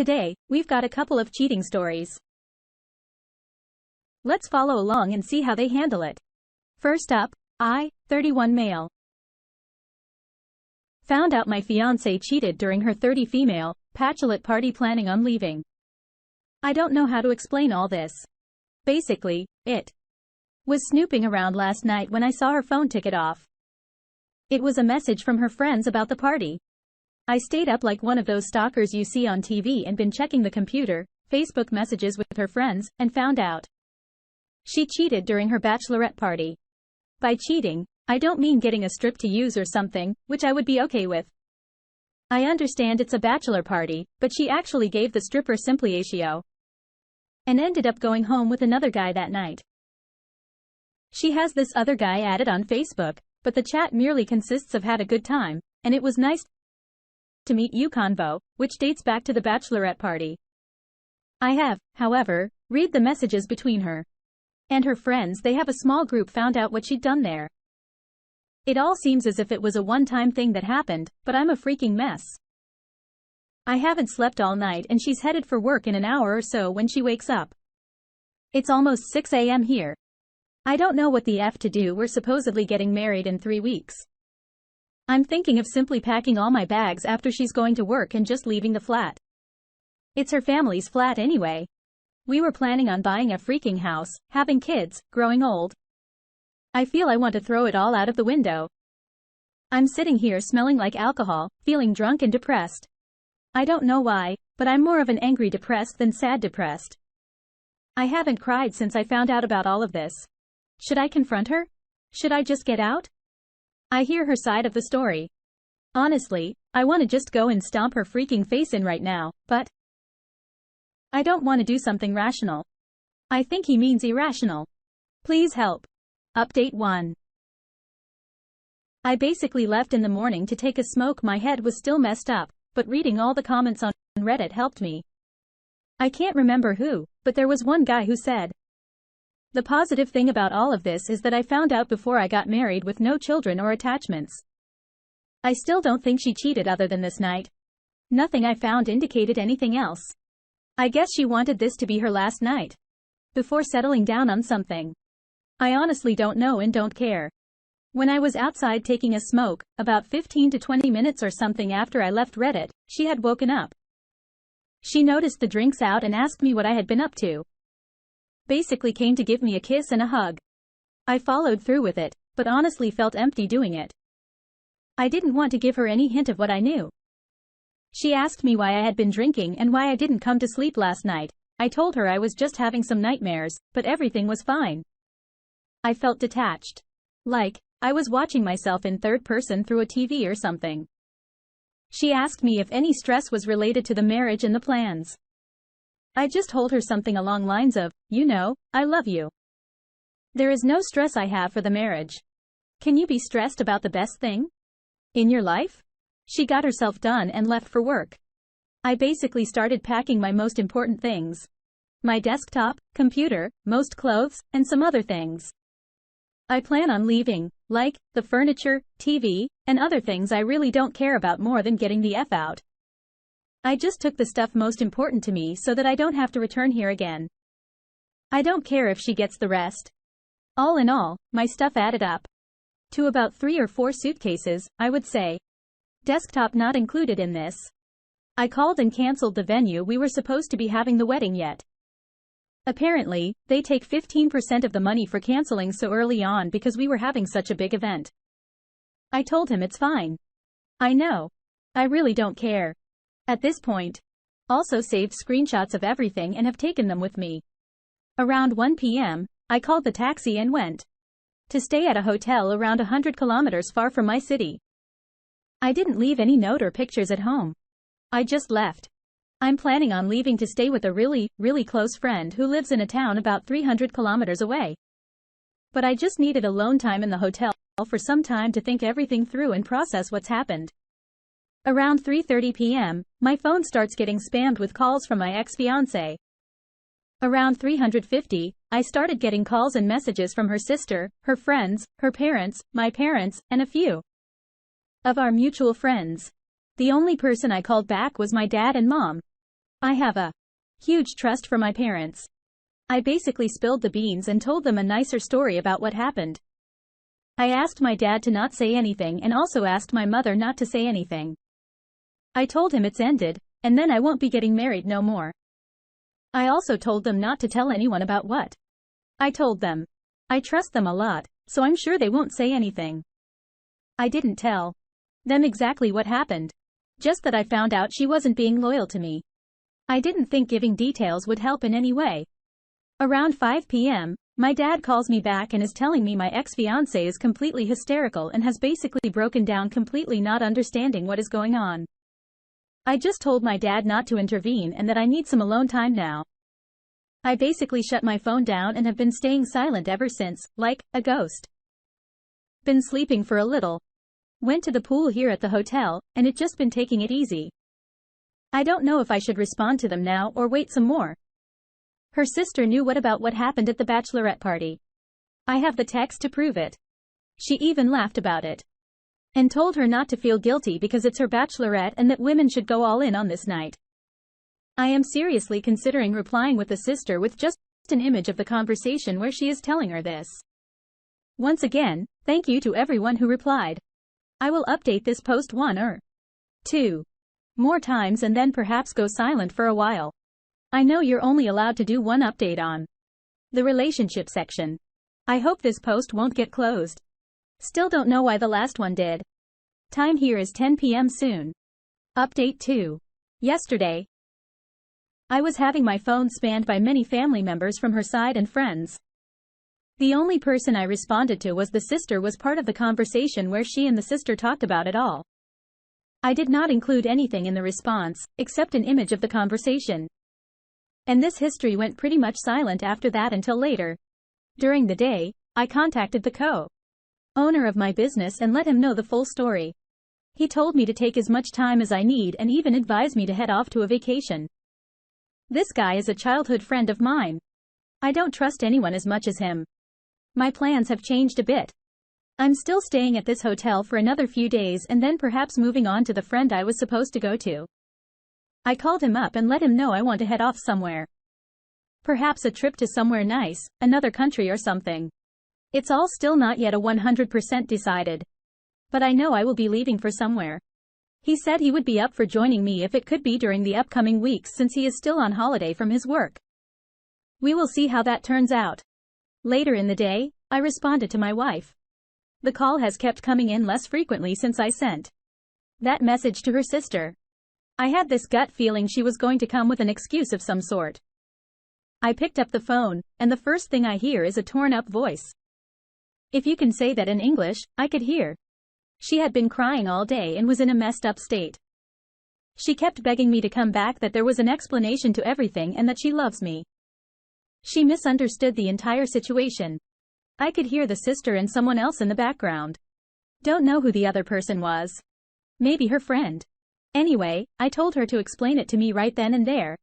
Today, we've got a couple of cheating stories. Let's follow along and see how they handle it. First up, 31 male. Found out my fiancée cheated during her 30 female bachelorette party, planning on leaving. I don't know how to explain all this. Basically, it was snooping around last night when I saw her phone ticket off. It was a message from her friends about the party. I stayed up like one of those stalkers you see on TV and been checking the computer, Facebook messages with her friends, and found out she cheated during her bachelorette party. By cheating, I don't mean getting a strip to use or something, which I would be okay with. I understand it's a bachelor party, but she actually gave the stripper simplicatio and ended up going home with another guy that night. She has this other guy added on Facebook, but the chat merely consists of "had a good time, and it was nice to meet you" convo, which dates back to the bachelorette party. I have, however, read the messages between her and her friends. They have a small group found out what she'd done there. It all seems as if it was a one-time thing that happened, but I'm a freaking mess. I haven't slept all night and she's headed for work in an hour or so when she wakes up. It's almost 6 a.m. here. I don't know what the F to do. We're supposedly getting married in 3 weeks. I'm thinking of simply packing all my bags after she's going to work and just leaving the flat. It's her family's flat anyway. We were planning on buying a freaking house, having kids, growing old. I feel I want to throw it all out of the window. I'm sitting here smelling like alcohol, feeling drunk and depressed. I don't know why, but I'm more of an angry depressed than sad depressed. I haven't cried since I found out about all of this. Should I confront her? Should I just get out? I hear her side of the story. Honestly, I want to just go and stomp her freaking face in right now, but I don't want to do something rational. I think he means irrational. Please help. Update 1. I basically left in the morning to take a smoke. My head was still messed up, but reading all the comments on Reddit helped me. I can't remember who, but there was one guy who said, "The positive thing about all of this is that I found out before I got married with no children or attachments." I still don't think she cheated other than this night. Nothing I found indicated anything else. I guess she wanted this to be her last night before settling down on something. I honestly don't know and don't care. When I was outside taking a smoke, about 15 to 20 minutes or something after I left Reddit, she had woken up. She noticed the drinks out and asked me what I had been up to. Basically came to give me a kiss and a hug. I followed through with it, but honestly felt empty doing it. I didn't want to give her any hint of what I knew. She asked me why I had been drinking and why I didn't come to sleep last night. I told her I was just having some nightmares, but everything was fine. I felt detached. Like I was watching myself in third person through a TV or something. She asked me if any stress was related to the marriage and the plans. I just told her something along lines of, "I love you. There is no stress I have for the marriage. Can you be stressed about the best thing in your life?" She got herself done and left for work. I basically started packing my most important things. My desktop, computer, most clothes, and some other things. I plan on leaving, like the furniture, TV, and other things I really don't care about more than getting the F out. I just took the stuff most important to me so that I don't have to return here again. I don't care if she gets the rest. All in all, my stuff added up to about 3 or 4 suitcases, I would say. Desktop not included in this. I called and canceled the venue we were supposed to be having the wedding yet. Apparently, they take 15% of the money for canceling so early on because we were having such a big event. I told him it's fine. I know. I really don't care. At this point. Also saved screenshots of everything and have taken them with me. Around 1 p.m., I called the taxi and went to stay at a hotel around 100 kilometers far from my city. I didn't leave any note or pictures at home. I just left. I'm planning on leaving to stay with a really, really close friend who lives in a town about 300 kilometers away. But I just needed alone time in the hotel for some time to think everything through and process what's happened. Around 3:30 p.m., my phone starts getting spammed with calls from my ex-fiancé. Around 350, I started getting calls and messages from her sister, her friends, her parents, my parents, and a few of our mutual friends. The only person I called back was my dad and mom. I have a huge trust for my parents. I basically spilled the beans and told them a nicer story about what happened. I asked my dad to not say anything and also asked my mother not to say anything. I told him it's ended, and then I won't be getting married no more. I also told them not to tell anyone about what I told them. I trust them a lot, so I'm sure they won't say anything. I didn't tell them exactly what happened. Just that I found out she wasn't being loyal to me. I didn't think giving details would help in any way. Around 5 p.m., my dad calls me back and is telling me my ex-fiancée is completely hysterical and has basically broken down, completely not understanding what is going on. I just told my dad not to intervene and that I need some alone time now. I basically shut my phone down and have been staying silent ever since, like a ghost. Been sleeping for a little. Went to the pool here at the hotel, and it just been taking it easy. I don't know if I should respond to them now or wait some more. Her sister knew about what happened at the bachelorette party. I have the text to prove it. She even laughed about it. And told her not to feel guilty because it's her bachelorette and that women should go all in on this night. I am seriously considering replying with the sister with just an image of the conversation where she is telling her this. Once again, thank you to everyone who replied. I will update this post 1 or 2 more times and then perhaps go silent for a while. I know you're only allowed to do one update on the relationship section. I hope this post won't get closed. Still don't know why the last one did. Time here is 10 p.m. soon. Update 2. Yesterday, I was having my phone spammed by many family members from her side and friends. The only person I responded to was the sister, was part of the conversation where she and the sister talked about it all. I did not include anything in the response, except an image of the conversation. And this history went pretty much silent after that until later. During the day, I contacted the co-owner of my business and let him know the full story. He told me to take as much time as I need and even advised me to head off to a vacation. This guy is a childhood friend of mine. I don't trust anyone as much as him. My plans have changed a bit. I'm still staying at this hotel for another few days and then perhaps moving on to the friend I was supposed to go to. I called him up and let him know I want to head off somewhere. Perhaps a trip to somewhere nice, another country or something. It's all still not yet a 100% decided. But I know I will be leaving for somewhere. He said he would be up for joining me if it could be during the upcoming weeks since he is still on holiday from his work. We will see how that turns out. Later in the day, I responded to my wife. The call has kept coming in less frequently since I sent that message to her sister. I had this gut feeling she was going to come with an excuse of some sort. I picked up the phone, and the first thing I hear is a torn-up voice. If you can say that in English, I could hear. She had been crying all day and was in a messed-up state. She kept begging me to come back, that there was an explanation to everything and that she loves me. She misunderstood the entire situation. I could hear the sister and someone else in the background. Don't know who the other person was. Maybe her friend. Anyway, I told her to explain it to me right then and there.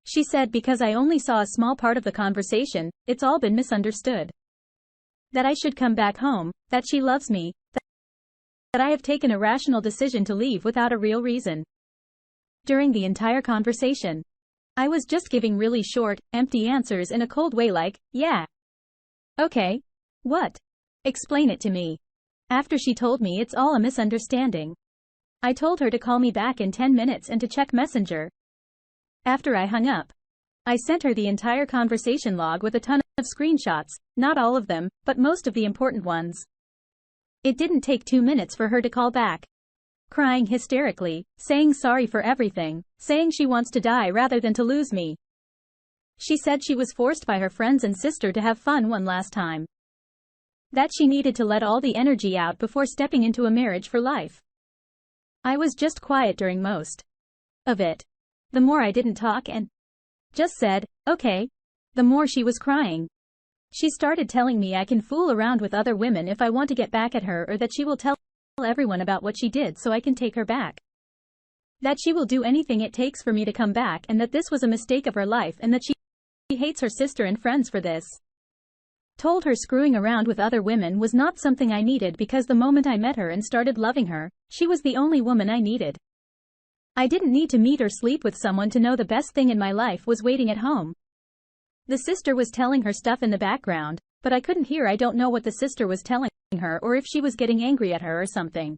She said because I only saw a small part of the conversation, it's all been misunderstood. That I should come back home, that she loves me, that I have taken a rational decision to leave without a real reason. During the entire conversation, I was just giving really short, empty answers in a cold way like, yeah. Okay. What? Explain it to me. After she told me it's all a misunderstanding, I told her to call me back in 10 minutes and to check Messenger. After I hung up, I sent her the entire conversation log with a ton of screenshots, not all of them, but most of the important ones. It didn't take 2 minutes for her to call back, crying hysterically, saying sorry for everything, saying she wants to die rather than to lose me. She said she was forced by her friends and sister to have fun one last time. That she needed to let all the energy out before stepping into a marriage for life. I was just quiet during most of it. The more I didn't talk and just said, okay. The more she was crying. She started telling me I can fool around with other women if I want to get back at her, or that she will tell everyone about what she did so I can take her back. That she will do anything it takes for me to come back, and that this was a mistake of her life and that she hates her sister and friends for this. Told her screwing around with other women was not something I needed because the moment I met her and started loving her, she was the only woman I needed. I didn't need to meet or sleep with someone to know the best thing in my life was waiting at home. The sister was telling her stuff in the background, but I couldn't hear. I don't know what the sister was telling her or if she was getting angry at her or something.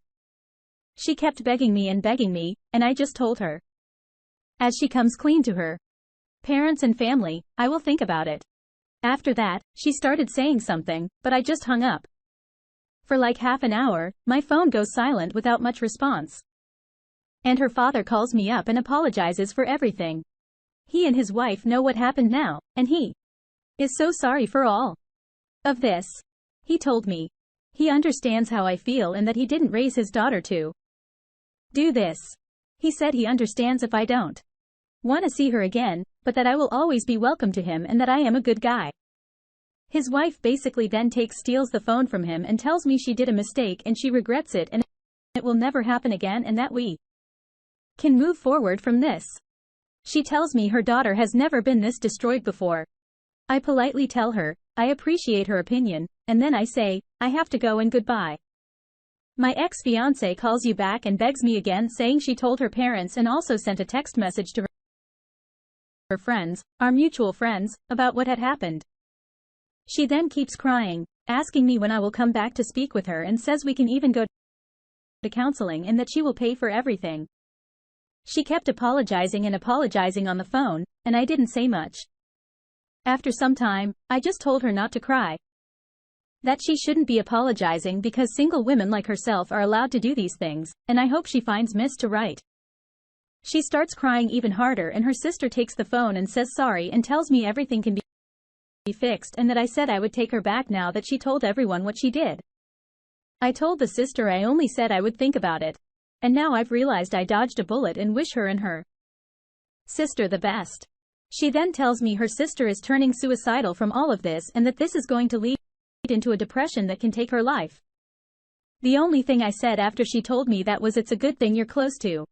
She kept begging me, and I just told her. As she comes clean to her parents and family, I will think about it. After that, she started saying something, but I just hung up. For like half an hour, my phone goes silent without much response. And her father calls me up and apologizes for everything. He and his wife know what happened now, and he is so sorry for all of this. He told me he understands how I feel and that he didn't raise his daughter to do this. He said he understands if I don't want to see her again, but that I will always be welcome to him and that I am a good guy. His wife basically then steals the phone from him and tells me she did a mistake and she regrets it and it will never happen again and that we can move forward from this. She tells me her daughter has never been this destroyed before. I politely tell her I appreciate her opinion, and then I say I have to go and goodbye. My ex-fiancée calls you back and begs me again, saying she told her parents and also sent a text message to her friends, our mutual friends, about what had happened. She then keeps crying, asking me when I will come back to speak with her and says we can even go to counseling and that she will pay for everything. She kept apologizing and apologizing on the phone, and I didn't say much. After some time, I just told her not to cry. That she shouldn't be apologizing because single women like herself are allowed to do these things, and I hope she finds Miss to right. She starts crying even harder and her sister takes the phone and says sorry and tells me everything can be fixed and that I said I would take her back now that she told everyone what she did. I told the sister I only said I would think about it. And now I've realized I dodged a bullet and wish her and her sister the best. She then tells me her sister is turning suicidal from all of this and that this is going to lead into a depression that can take her life. The only thing I said after she told me that was it's a good thing you're close to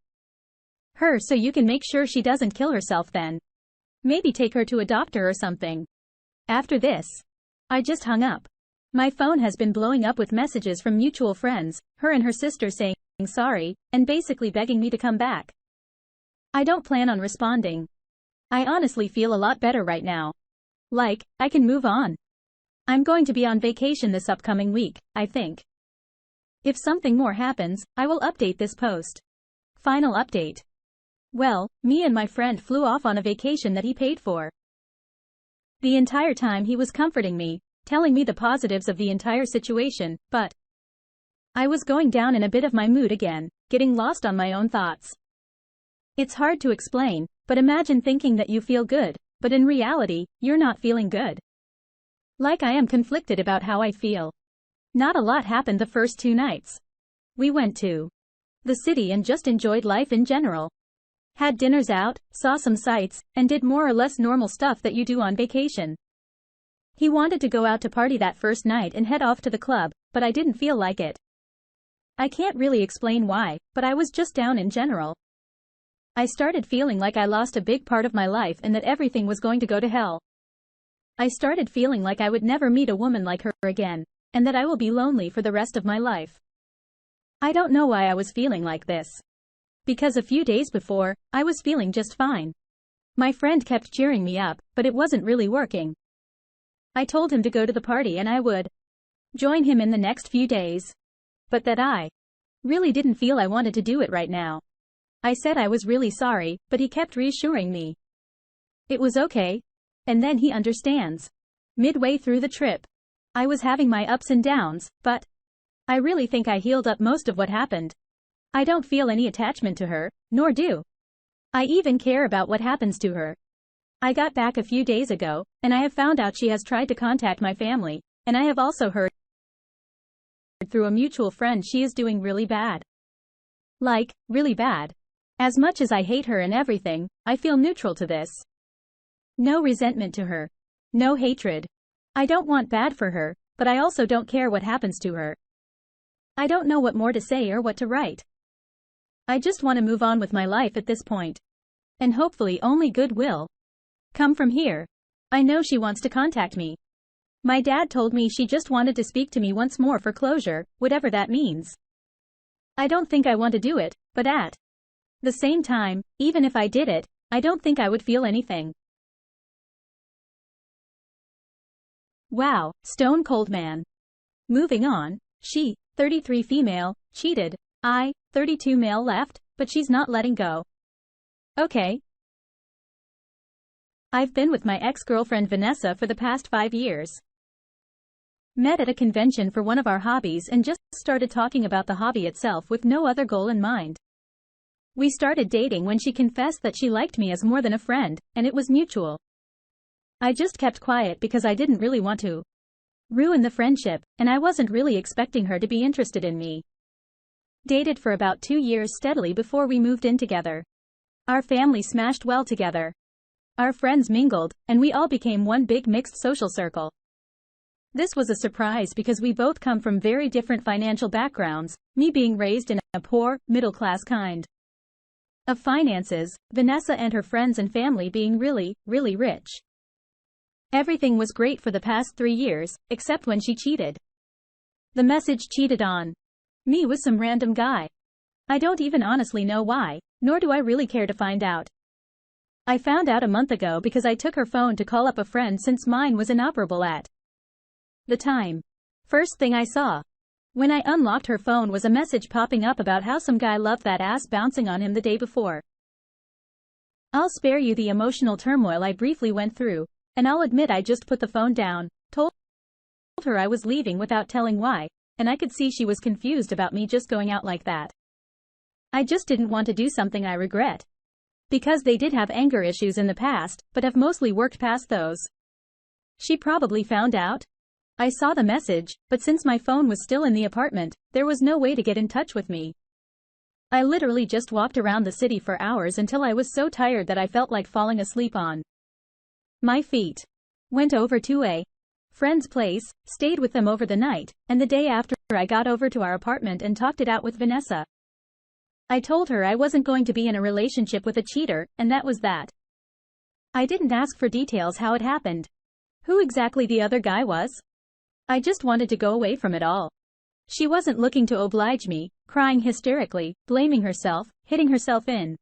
her so you can make sure she doesn't kill herself then. Maybe take her to a doctor or something. After this, I just hung up. My phone has been blowing up with messages from mutual friends, her and her sister saying sorry, and basically begging me to come back. I don't plan on responding. I honestly feel a lot better right now. Like, I can move on. I'm going to be on vacation this upcoming week, I think. If something more happens, I will update this post. Final update. Well, me and my friend flew off on a vacation that he paid for. The entire time he was comforting me, telling me the positives of the entire situation, but I was going down in a bit of my mood again, getting lost on my own thoughts. It's hard to explain, but imagine thinking that you feel good, but in reality, you're not feeling good. Like I am conflicted about how I feel. Not a lot happened the first 2 nights. We went to the city and just enjoyed life in general. Had dinners out, saw some sights, and did more or less normal stuff that you do on vacation. He wanted to go out to party that first night and head off to the club, but I didn't feel like it. I can't really explain why, but I was just down in general. I started feeling like I lost a big part of my life and that everything was going to go to hell. I started feeling like I would never meet a woman like her again, and that I will be lonely for the rest of my life. I don't know why I was feeling like this. Because a few days before, I was feeling just fine. My friend kept cheering me up, but it wasn't really working. I told him to go to the party and I would join him in the next few days. But that I really didn't feel I wanted to do it right now. I said I was really sorry, but he kept reassuring me it was okay. And then he understands. Midway through the trip, I was having my ups and downs, but I really think I healed up most of what happened. I don't feel any attachment to her, nor do I even care about what happens to her. I got back a few days ago, and I have found out she has tried to contact my family, and I have also heard through a mutual friend she is doing really bad. Like, really bad. As much as I hate her and everything, I feel neutral to this. No resentment to her. No hatred. I don't want bad for her, but I also don't care what happens to her. I don't know what more to say or what to write. I just want to move on with my life at this point. And hopefully only good will come from here. I know she wants to contact me. My dad told me she just wanted to speak to me once more for closure, whatever that means. I don't think I want to do it, but at The same time, even if I did it, I don't think I would feel anything. Wow, stone cold man. Moving on. She, 33 female, cheated. I, 32 male left, but she's not letting go. Okay. I've been with my ex-girlfriend Vanessa for the past 5 years. Met at a convention for one of our hobbies and just started talking about the hobby itself with no other goal in mind. We started dating when she confessed that she liked me as more than a friend, and it was mutual. I just kept quiet because I didn't really want to ruin the friendship, and I wasn't really expecting her to be interested in me. Dated for about 2 years steadily before we moved in together. Our family smashed well together. Our friends mingled, and we all became one big mixed social circle. This was a surprise because we both come from very different financial backgrounds, me being raised in a poor, middle-class kind of finances, Vanessa and her friends and family being really, really rich. Everything was great for the past 3 years, except when she cheated. The message cheated on me with some random guy. I don't even honestly know why, nor do I really care to find out. I found out a month ago because I took her phone to call up a friend since mine was inoperable at the time. First thing I saw when I unlocked her phone was a message popping up about how some guy loved that ass bouncing on him the day before. I'll spare you the emotional turmoil I briefly went through, and I'll admit I just put the phone down, told her I was leaving without telling why, and I could see she was confused about me just going out like that. I just didn't want to do something I regret. Because they did have anger issues in the past, but have mostly worked past those. She probably found out. I saw the message, but since my phone was still in the apartment, there was no way to get in touch with me. I literally just walked around the city for hours until I was so tired that I felt like falling asleep on my feet. Went over to a friend's place, stayed with them over the night, and the day after I got over to our apartment and talked it out with Vanessa. I told her I wasn't going to be in a relationship with a cheater, and that was that. I didn't ask for details how it happened. Who exactly the other guy was. I just wanted to go away from it all. She wasn't looking to oblige me, crying hysterically, blaming herself, hitting herself in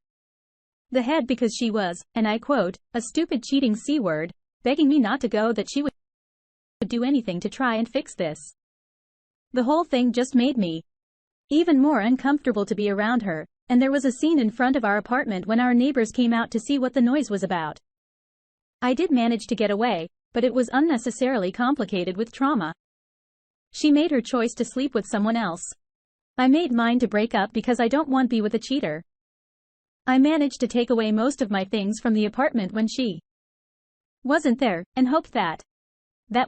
the head because she was, and I quote, a stupid cheating C-word, begging me not to go, that she would do anything to try and fix this. The whole thing just made me even more uncomfortable to be around her, and there was a scene in front of our apartment when our neighbors came out to see what the noise was about. I did manage to get away, but it was unnecessarily complicated with trauma. She made her choice to sleep with someone else. I made mine to break up because I don't want to be with a cheater. I managed to take away most of my things from the apartment when she wasn't there, and hoped that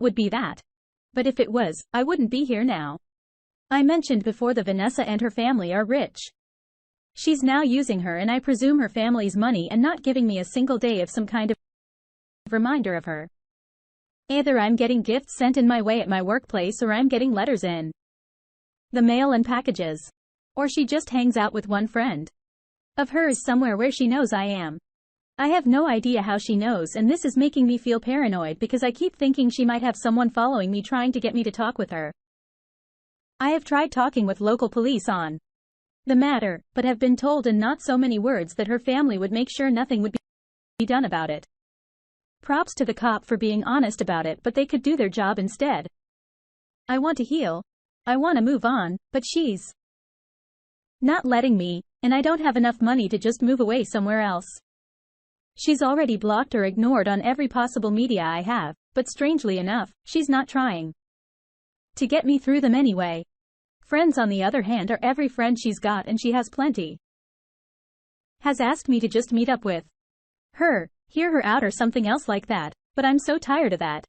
would be that. But if it was, I wouldn't be here now. I mentioned before that Vanessa and her family are rich. She's now using her and I presume her family's money and not giving me a single day of some kind of reminder of her. Either I'm getting gifts sent in my way at my workplace or I'm getting letters in the mail and packages. Or she just hangs out with one friend of hers somewhere where she knows I am. I have no idea how she knows, and this is making me feel paranoid because I keep thinking she might have someone following me trying to get me to talk with her. I have tried talking with local police on the matter, but have been told in not so many words that her family would make sure nothing would be done about it. Props to the cop for being honest about it, but they could do their job instead. I want to heal. I want to move on, but she's not letting me, and I don't have enough money to just move away somewhere else. She's already blocked or ignored on every possible media I have, but strangely enough, she's not trying to get me through them anyway. Friends on the other hand are every friend she's got, and she has plenty. Has asked me to just meet up with her, hear her out or something else like that, but I'm so tired of that.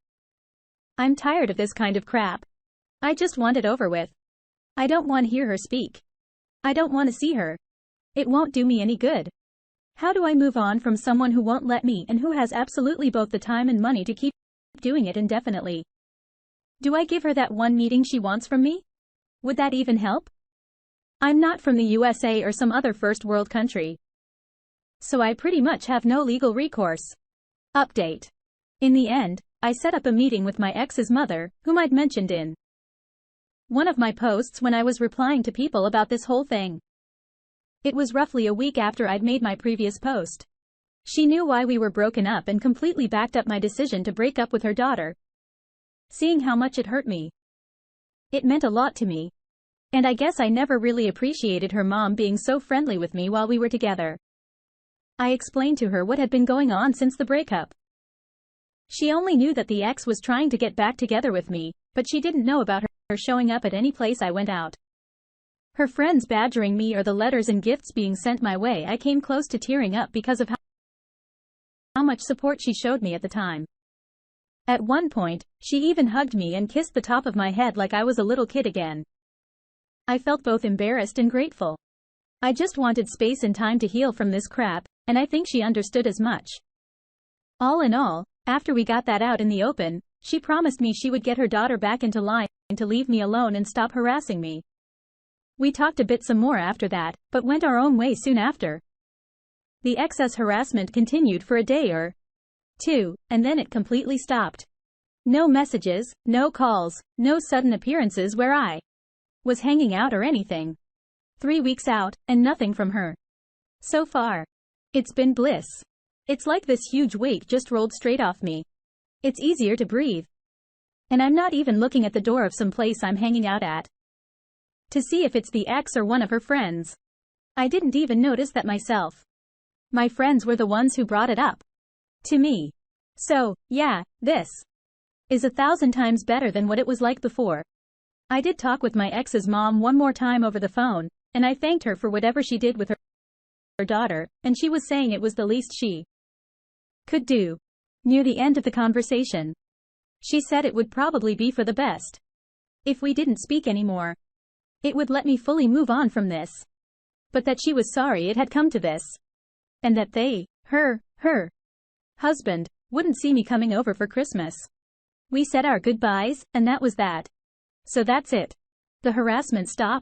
I'm tired of this kind of crap. I just want it over with. I don't want to hear her speak. I don't want to see her. It won't do me any good. How do I move on from someone who won't let me and who has absolutely both the time and money to keep doing it indefinitely? Do I give her that one meeting she wants from me? Would that even help? I'm not from the USA or some other first world country, so I pretty much have no legal recourse. Update. In the end, I set up a meeting with my ex's mother, whom I'd mentioned in one of my posts when I was replying to people about this whole thing. It was roughly a week after I'd made my previous post. She knew why we were broken up and completely backed up my decision to break up with her daughter. Seeing how much it hurt me. It meant a lot to me. And I guess I never really appreciated her mom being so friendly with me while we were together. I explained to her what had been going on since the breakup. She only knew that the ex was trying to get back together with me, but she didn't know about her showing up at any place I went out. Her friends badgering me or the letters and gifts being sent my way. I came close to tearing up because of how much support she showed me at the time. At one point, she even hugged me and kissed the top of my head like I was a little kid again. I felt both embarrassed and grateful. I just wanted space and time to heal from this crap, and I think she understood as much. All in all, after we got that out in the open, she promised me she would get her daughter back into line to leave me alone and stop harassing me. We talked a bit some more after that, but went our own way soon after. The ex's harassment continued for a day or two, and then it completely stopped. No messages, no calls, no sudden appearances where I was hanging out or anything. 3 weeks out, and nothing from her. So far. It's been bliss. It's like this huge weight just rolled straight off me. It's easier to breathe. And I'm not even looking at the door of some place I'm hanging out at to see if it's the ex or one of her friends. I didn't even notice that myself. My friends were the ones who brought it up to me. So, yeah, this is 1,000 times better than what it was like before. I did talk with my ex's mom one more time over the phone, and I thanked her for whatever she did with her daughter, and she was saying it was the least she could do. Near the end of the conversation, she said it would probably be for the best if we didn't speak anymore. It would let me fully move on from this. But that she was sorry it had come to this. And that her husband, wouldn't see me coming over for Christmas. We said our goodbyes, and that was that. So that's it. The harassment stopped.